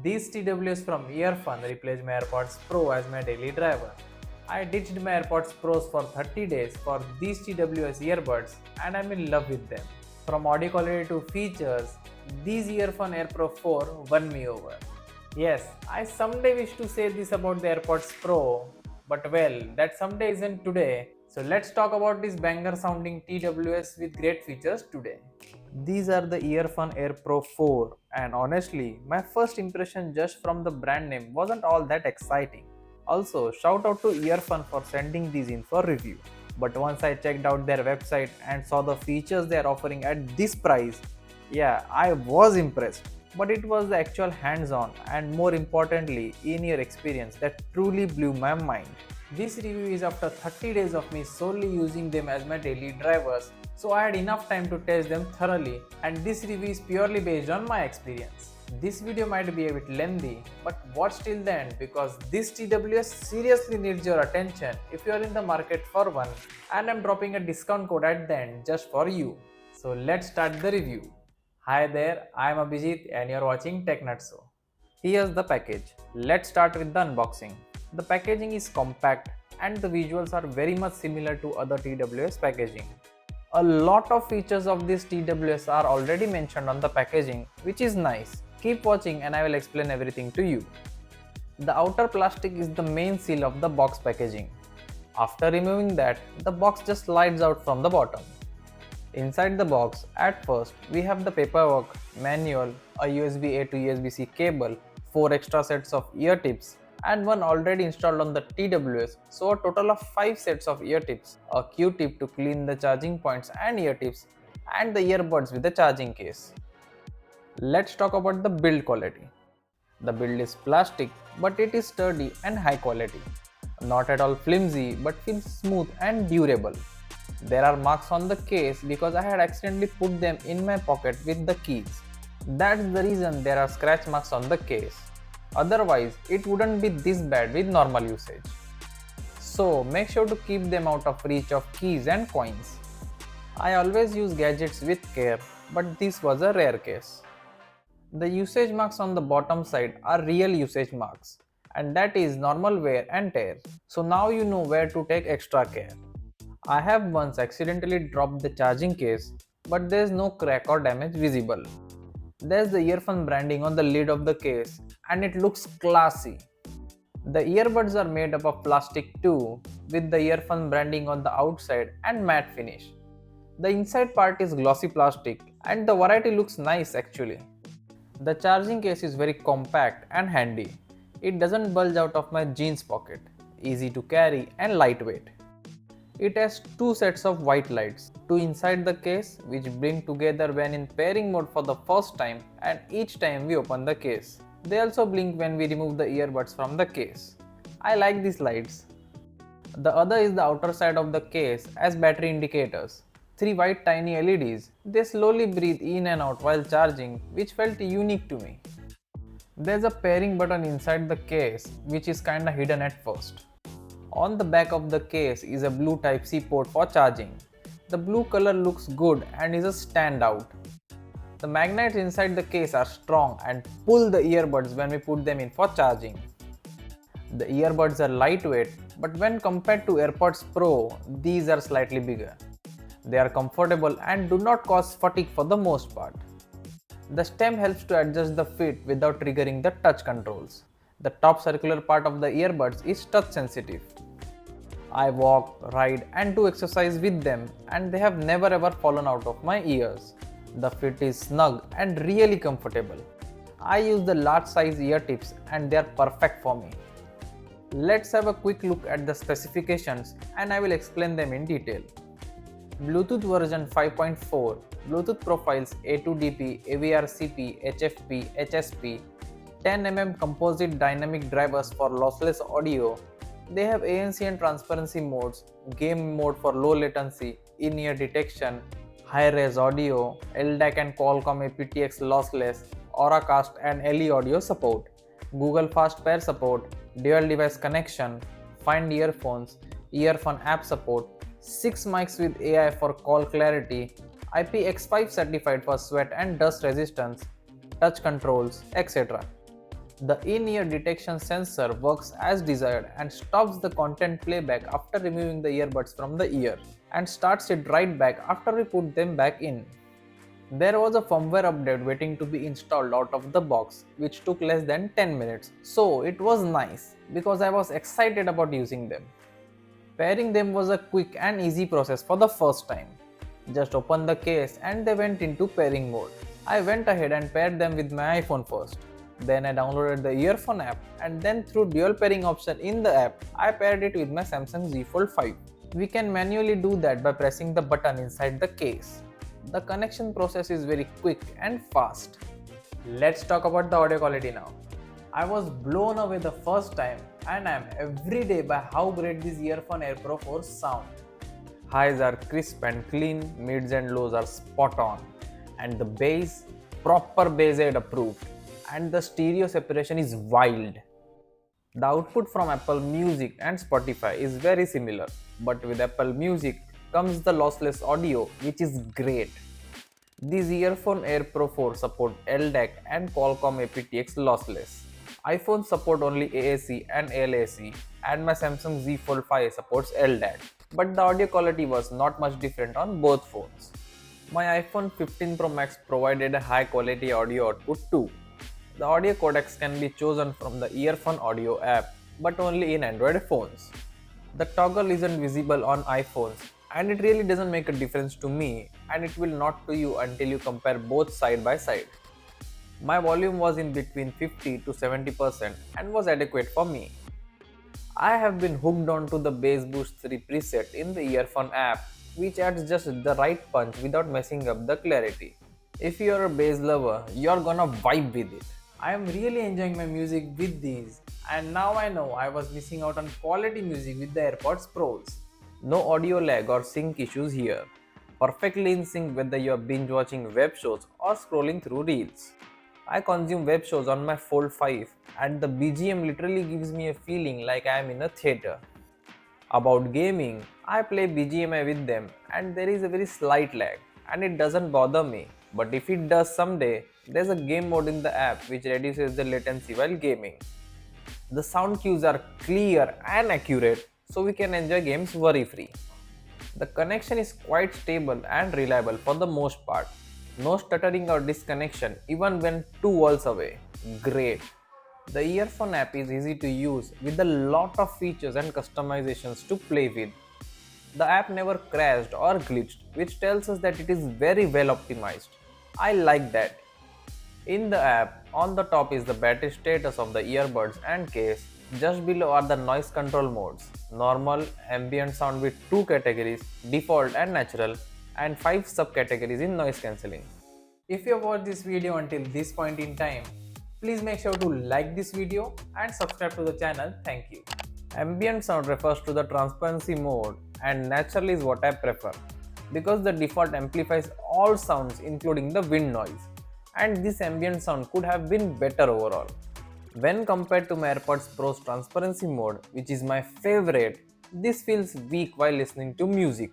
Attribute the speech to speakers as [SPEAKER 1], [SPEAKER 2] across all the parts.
[SPEAKER 1] These TWS from EarFun replaced my AirPods Pro as my daily driver. I ditched my AirPods Pros for 30 days for these TWS earbuds and I'm in love with them. From audio quality to features, these EarFun Air Pro 4 won me over. Yes, I someday wish to say this about the AirPods Pro, but well, that someday isn't today. So let's talk about this banger sounding TWS with great features today. These are the EarFun Air Pro 4 and honestly, my first impression just from the brand name wasn't all that exciting. Also, shout out to EarFun for sending these in for review. But once I checked out their website and saw the features they are offering at this price, yeah, I was impressed. But it was the actual hands-on and more importantly, in-ear experience that truly blew my mind. This review is after 30 days of me solely using them as my daily drivers, so I had enough time to test them thoroughly, and this review is purely based on my experience. This video might be a bit lengthy, but watch till the end because this TWS seriously needs your attention if you are in the market for one, and I'm dropping a discount code at the end just for you. So let's start the review. Hi there, I am Abhijit and you're watching TechNutso. Here's the package. Let's start with the unboxing. The packaging is compact and the visuals are very much similar to other TWS packaging. A lot of features of this TWS are already mentioned on the packaging, which is nice. Keep watching and I will explain everything to you. The outer plastic is the main seal of the box packaging. After removing that, the box just slides out from the bottom. Inside the box, at first, we have the paperwork, manual, a USB-A to USB-C cable, 4 extra sets of ear tips, and one already installed on the TWS, so a total of 5 sets of ear tips, a Q-tip to clean the charging points and ear tips, and the earbuds with the charging case. Let's talk about the build quality. The build is plastic, but it is sturdy and high quality. Not at all flimsy, but feels smooth and durable. There are marks on the case because I had accidentally put them in my pocket with the keys. That's the reason there are scratch marks on the case. Otherwise, it wouldn't be this bad with normal usage. So make sure to keep them out of reach of keys and coins. I always use gadgets with care, but this was a rare case. The usage marks on the bottom side are real usage marks, and that is normal wear and tear. So now you know where to take extra care. I have once accidentally dropped the charging case, but there is no crack or damage visible. There's the EarFun branding on the lid of the case and it looks classy. The earbuds are made up of plastic too, with the EarFun branding on the outside and matte finish. The inside part is glossy plastic and the variety looks nice actually. The charging case is very compact and handy. It doesn't bulge out of my jeans pocket, easy to carry and lightweight. It has 2 sets of white lights, 2 inside the case which blink together when in pairing mode for the first time and each time we open the case. They also blink when we remove the earbuds from the case. I like these lights. The other is the outer side of the case as battery indicators. 3 white tiny LEDs. They slowly breathe in and out while charging, which felt unique to me. There's a pairing button inside the case which is kinda hidden at first. On the back of the case is a blue Type-C port for charging. The blue color looks good and is a standout. The magnets inside the case are strong and pull the earbuds when we put them in for charging. The earbuds are lightweight, but when compared to AirPods Pro, these are slightly bigger. They are comfortable and do not cause fatigue for the most part. The stem helps to adjust the fit without triggering the touch controls. The top circular part of the earbuds is touch sensitive. I walk, ride and do exercise with them and they have never ever fallen out of my ears. The fit is snug and really comfortable. I use the large size ear tips and they are perfect for me. Let's have a quick look at the specifications and I will explain them in detail. Bluetooth version 5.4, Bluetooth profiles A2DP, AVRCP, HFP, HSP, 10mm composite dynamic drivers for lossless audio. They have ANC and transparency modes, game mode for low latency, in-ear detection, high-res audio, LDAC and Qualcomm aptX lossless, Auracast and LE audio support, Google Fast Pair support, dual device connection, Find earphones, EarFun App support, 6 mics with AI for call clarity, IPX5 certified for sweat and dust resistance, touch controls, etc. The in-ear detection sensor works as desired and stops the content playback after removing the earbuds from the ear and starts it right back after we put them back in. There was a firmware update waiting to be installed out of the box, which took less than 10 minutes, so it was nice because I was excited about using them. Pairing them was a quick and easy process for the first time. Just open the case and they went into pairing mode. I went ahead and paired them with my iPhone first. Then I downloaded the EarFun app and then through dual pairing option in the app, I paired it with my Samsung Z Fold 5. We can manually do that by pressing the button inside the case. The connection process is very quick and fast. Let's talk about the audio quality now. I was blown away the first time and I am every day by how great this EarFun Air Pro 4 sound. Highs are crisp and clean, mids and lows are spot on, and the bass, proper bass aid approved, and the stereo separation is wild. The output from Apple Music and Spotify is very similar, but with Apple Music comes the lossless audio, which is great. These EarFun Air Pro 4 support LDAC and Qualcomm aptX lossless. iPhones support only AAC and LDAC, and my Samsung Z Fold 5 supports LDAC. But the audio quality was not much different on both phones. My iPhone 15 Pro Max provided a high quality audio output too. The audio codecs can be chosen from the EarFun Audio app, but only in Android phones. The toggle isn't visible on iPhones, and it really doesn't make a difference to me, and it will not to you until you compare both side by side. My volume was in between 50 to 70% and was adequate for me. I have been hooked on to the Bass Boost 3 preset in the EarFun app, which adds just the right punch without messing up the clarity. If you are a bass lover, you're gonna vibe with it. I am really enjoying my music with these, and now I know I was missing out on quality music with the AirPods Pros. No audio lag or sync issues here. Perfectly in sync whether you are binge watching web shows or scrolling through reels. I consume web shows on my Fold 5 and the BGM literally gives me a feeling like I am in a theater. About gaming, I play BGMI with them and there is a very slight lag and it doesn't bother me, but if it does someday, there's a game mode in the app which reduces the latency while gaming. The sound cues are clear and accurate, so we can enjoy games worry-free. The connection is quite stable and reliable for the most part. No stuttering or disconnection even when 2 walls away. Great. The EarFun app is easy to use with a lot of features and customizations to play with. The app never crashed or glitched, which tells us that it is very well optimized. I like that. In the app, on the top is the battery status of the earbuds and case. Just below are the noise control modes: normal, ambient sound with 2 categories, default and natural, and 5 subcategories in noise cancelling. If you have watched this video until this point in time, please make sure to like this video and subscribe to the channel. Thank you. Ambient sound refers to the transparency mode and natural is what I prefer because the default amplifies all sounds including the wind noise, and this ambient sound could have been better overall. When compared to my AirPods Pro's transparency mode, which is my favorite, this feels weak while listening to music.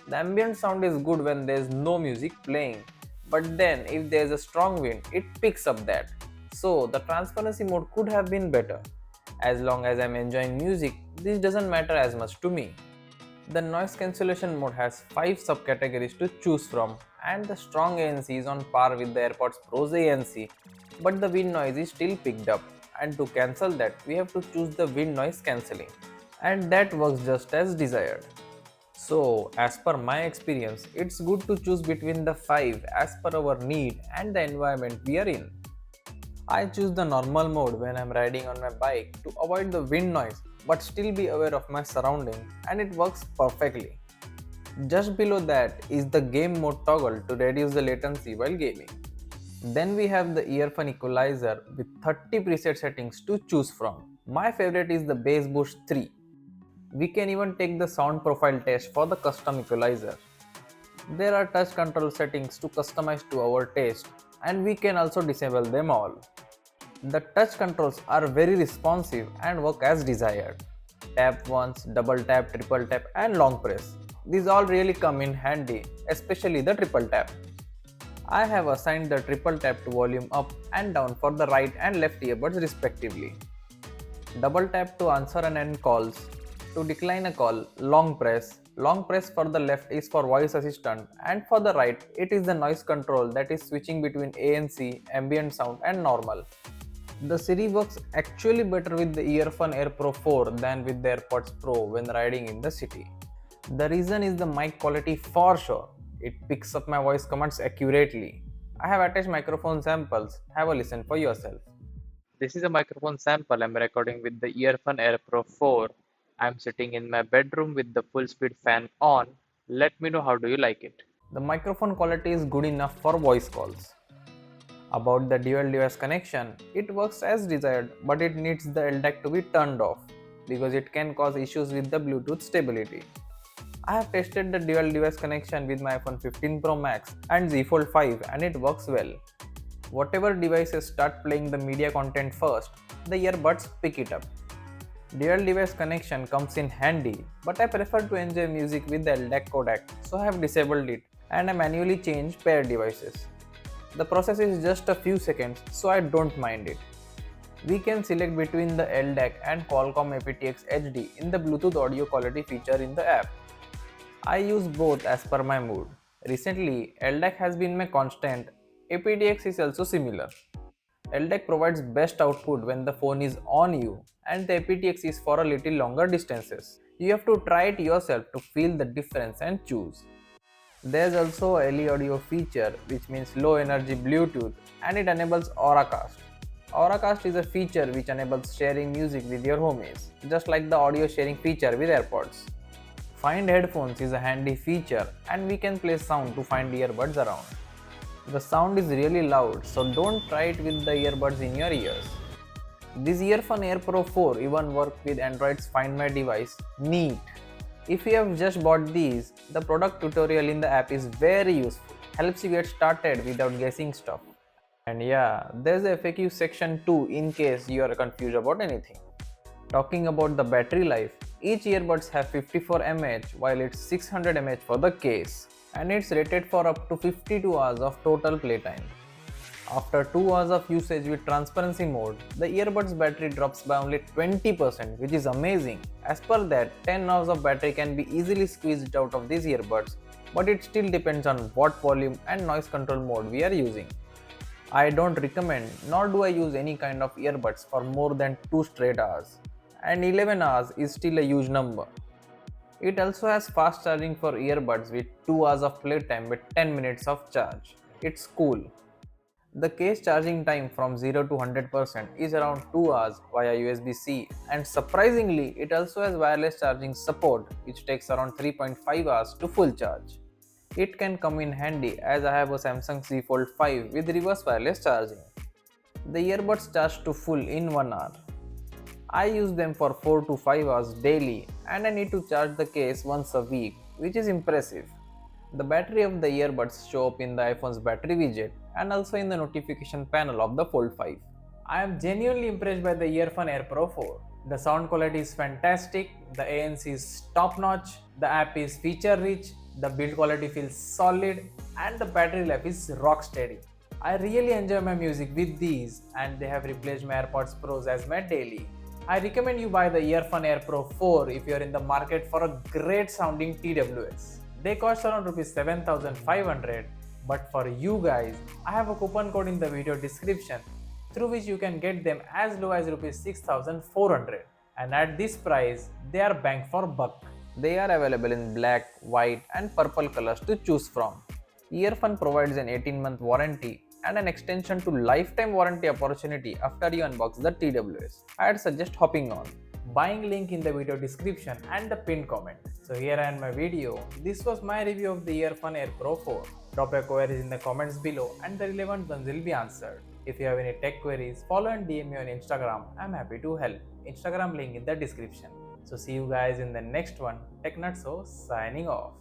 [SPEAKER 1] The ambient sound is good when there is no music playing, but then if there is a strong wind, it picks up that. So the transparency mode could have been better. As long as I am enjoying music, this doesn't matter as much to me. The noise cancellation mode has 5 subcategories to choose from, and the strong ANC is on par with the AirPods Pro's ANC, but the wind noise is still picked up, and to cancel that we have to choose the wind noise cancelling, and that works just as desired. So as per my experience, it's good to choose between the 5 as per our need and the environment we are in. I choose the normal mode when I'm riding on my bike to avoid the wind noise but still be aware of my surroundings, and it works perfectly. Just below that is the game mode toggle to reduce the latency while gaming. Then we have the EarFun equalizer with 30 preset settings to choose from. My favorite is the Bass Boost 3. We can even take the sound profile test for the custom equalizer. There are touch control settings to customize to our taste, and we can also disable them all. The touch controls are very responsive and work as desired. Tap once, double tap, triple tap and long press. These all really come in handy, especially the triple tap. I have assigned the triple tap to volume up and down for the right and left earbuds respectively. Double tap to answer and end calls. To decline a call, long press. Long press for the left is for voice assistant and for the right it is the noise control that is switching between ANC, ambient sound and normal. The Siri works actually better with the EarFun Air Pro 4 than with the AirPods Pro when riding in the city. The reason is the mic quality for sure. It picks up my voice commands accurately. I have attached microphone samples. Have a listen for yourself. This is a microphone sample I'm recording with the EarFun Air Pro 4. I'm sitting in my bedroom with the full speed fan on. Let me know how do you like it. The microphone quality is good enough for voice calls. About the dual device connection, it works as desired but it needs the LDAC to be turned off because it can cause issues with the Bluetooth stability. I have tested the dual device connection with my iPhone 15 Pro Max and Z Fold 5 and it works well. Whatever devices start playing the media content first, the earbuds pick it up. Dual device connection comes in handy, but I prefer to enjoy music with the LDAC codec, so I have disabled it and I manually change pair devices. The process is just a few seconds, so I don't mind it. We can select between the LDAC and Qualcomm aptX HD in the Bluetooth audio quality feature in the app. I use both as per my mood. Recently, LDAC has been my constant. aptX is also similar. LDAC provides best output when the phone is on you and the aptX is for a little longer distances. You have to try it yourself to feel the difference and choose. There's also a LE audio feature which means low energy Bluetooth and it enables Auracast. Auracast is a feature which enables sharing music with your homies, just like the audio sharing feature with AirPods. Find headphones is a handy feature and we can play sound to find earbuds around. The sound is really loud, so don't try it with the earbuds in your ears. This EarFun Air Pro 4 even works with Android's Find My Device. Neat! If you have just bought these, the product tutorial in the app is very useful. Helps you get started without guessing stuff. And yeah, there's a FAQ section too in case you are confused about anything. Talking about the battery life, each earbuds have 54 mAh while it's 600 mAh for the case. And it's rated for up to 52 hours of total playtime. After 2 hours of usage with transparency mode, the earbuds battery drops by only 20%, which is amazing. As per that, 10 hours of battery can be easily squeezed out of these earbuds, but it still depends on what volume and noise control mode we are using. I don't recommend nor do I use any kind of earbuds for more than 2 straight hours, and 11 hours is still a huge number. It also has fast charging for earbuds with 2 hours of playtime with 10 minutes of charge. It's cool. The case charging time from 0 to 100% is around 2 hours via USB-C and surprisingly it also has wireless charging support which takes around 3.5 hours to full charge. It can come in handy as I have a Samsung Z Fold 5 with reverse wireless charging. The earbuds charge to full in 1 hour. I use them for 4 to 5 hours daily and I need to charge the case once a week, which is impressive. The battery of the earbuds show up in the iPhone's battery widget and also in the notification panel of the Fold 5. I am genuinely impressed by the EarFun Air Pro 4. The sound quality is fantastic, the ANC is top notch, the app is feature rich, the build quality feels solid and the battery life is rock steady. I really enjoy my music with these and they have replaced my AirPods Pros as my daily. I recommend you buy the EarFun Air Pro 4 if you are in the market for a great sounding TWS. They cost around Rs 7,500, but for you guys, I have a coupon code in the video description through which you can get them as low as Rs 6,400. And at this price, they are bang for buck. They are available in black, white and purple colors to choose from. EarFun provides an 18-month warranty and an extension to lifetime warranty opportunity after you unbox the TWS. I'd suggest hopping on. Buying link in the video description and the pinned comment. So here I end my video. This was my review of the EarFun Air Pro 4. Drop your queries in the comments below and the relevant ones will be answered. If you have any tech queries, follow and DM me on Instagram. I'm happy to help. Instagram link in the description. So see you guys in the next one. TechNutso signing off.